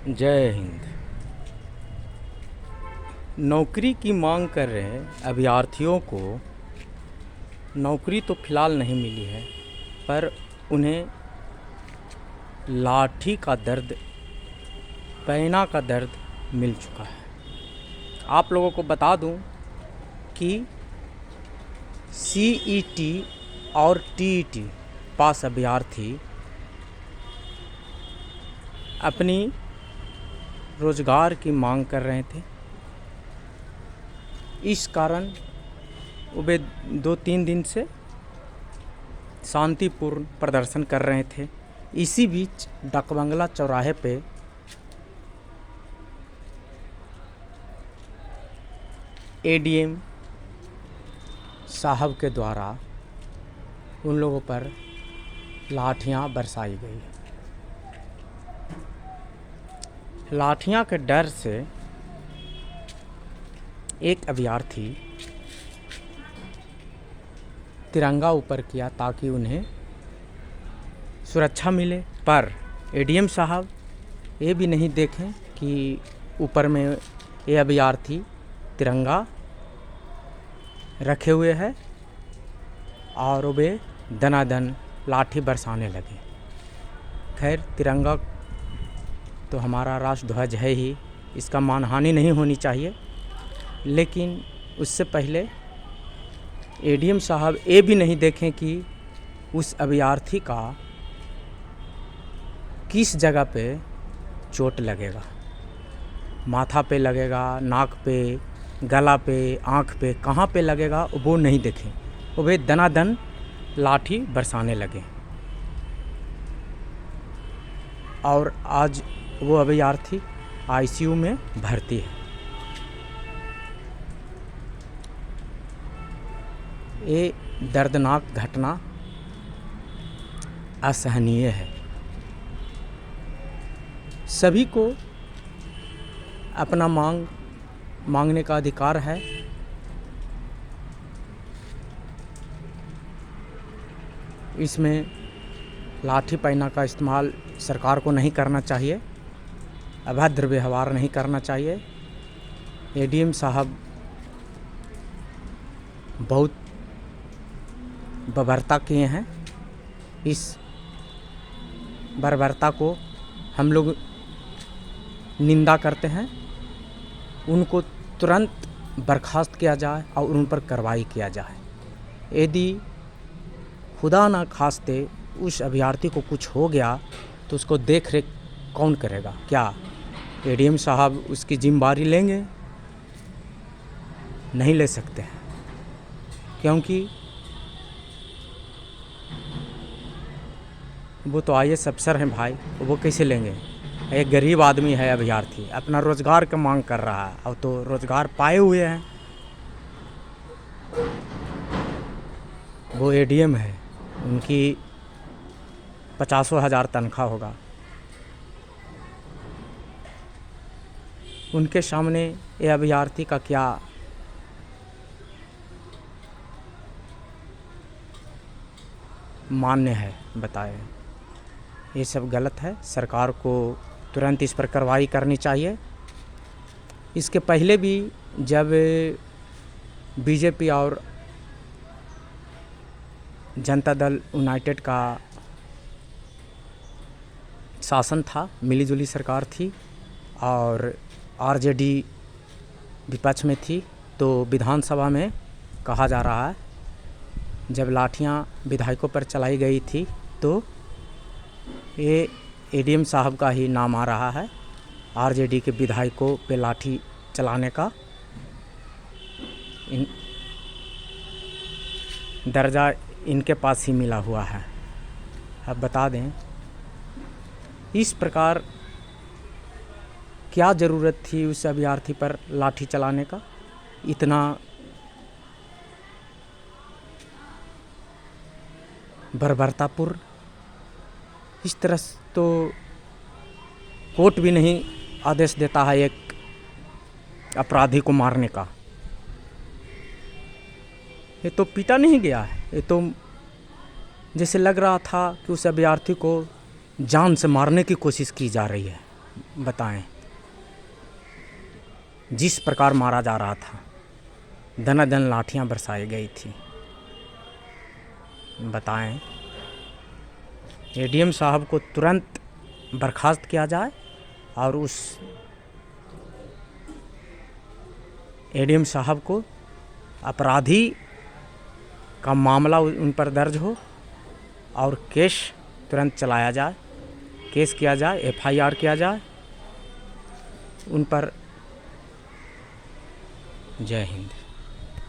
जय हिंद। नौकरी की मांग कर रहे अभ्यर्थियों को नौकरी तो फ़िलहाल नहीं मिली है, पर उन्हें लाठी का दर्द, पैना का दर्द मिल चुका है। आप लोगों को बता दूं कि CET और TET पास अभ्यर्थी अपनी रोज़गार की मांग कर रहे थे। इस कारण वे 2-3 दिन से शांतिपूर्ण प्रदर्शन कर रहे थे। इसी बीच डाकबंगला चौराहे पे ADM साहब के द्वारा उन लोगों पर लाठियां बरसाई गई। लाठियां के डर से एक अभ्यर्थी तिरंगा ऊपर किया ताकि उन्हें सुरक्षा मिले, पर ADM साहब ये भी नहीं देखें कि ऊपर में ये अभ्यर्थी तिरंगा रखे हुए है और वे दनादन लाठी बरसाने लगे। खैर, तिरंगा तो हमारा राष्ट्रध्वज है ही, इसका मानहानि नहीं होनी चाहिए, लेकिन उससे पहले ADM साहब ये भी नहीं देखें कि उस अभ्यर्थी का किस जगह पे चोट लगेगा। माथा पे लगेगा, नाक पे, गला पे, आँख पे, कहाँ पे लगेगा वो नहीं देखें। वे दनादन लाठी बरसाने लगे और आज वो अभ्यर्थी ICU में भर्ती है। ये दर्दनाक घटना असहनीय है। सभी को अपना मांगने का अधिकार है। इसमें लाठी पैना का इस्तेमाल सरकार को नहीं करना चाहिए, अभद्र व्यवहार नहीं करना चाहिए। ADM साहब बहुत बर्बरता किए हैं। इस बर्बरता को हम लोग निंदा करते हैं। उनको तुरंत बर्खास्त किया जाए और उन पर कार्रवाई किया जाए। यदि खुदा ना खास्ते उस अभ्यर्थी को कुछ हो गया तो उसको देख रेख कौन करेगा? क्या ADM साहब उसकी जिम्मेदारी लेंगे? नहीं ले सकते हैं, क्योंकि वो तो IAS अफसर हैं भाई, वो कैसे लेंगे? एक गरीब आदमी है, अभ्यर्थी अपना रोज़गार का मांग कर रहा है और तो रोज़गार पाए हुए हैं। वो ADM है, उनकी 50,000 तनख्वाह होगा। उनके सामने ये अभ्यर्थी का क्या मान्य है बताएं? ये सब गलत है। सरकार को तुरंत इस पर कार्रवाई करनी चाहिए। इसके पहले भी जब BJP और जनता दल यूनाइटेड का शासन था, मिलीजुली सरकार थी और RJD विपक्ष में थी, तो विधानसभा में कहा जा रहा है जब लाठियां विधायकों पर चलाई गई थी तो ये ADM साहब का ही नाम आ रहा है। RJD के विधायकों पे लाठी चलाने का दर्जा इनके पास ही मिला हुआ है। अब बता दें, इस प्रकार क्या ज़रूरत थी उस अभ्यर्थी पर लाठी चलाने का? इतना बर्बरतापूर्ण, इस तरह तो कोर्ट भी नहीं आदेश देता है एक अपराधी को मारने का। ये तो पीटा नहीं गया है, ये तो जैसे लग रहा था कि उस अभ्यर्थी को जान से मारने की कोशिश की जा रही है। बताएं। जिस प्रकार मारा जा रहा था, दनादन लाठियां बरसाई गई थी, बताएं एडीएम साहब को तुरंत बर्खास्त किया जाए और उस एडीएम साहब को अपराधी का मामला उन पर दर्ज हो और केस तुरंत चलाया जाए, केस किया जाए, एफआईआर किया जाए उन पर। जय हिंद।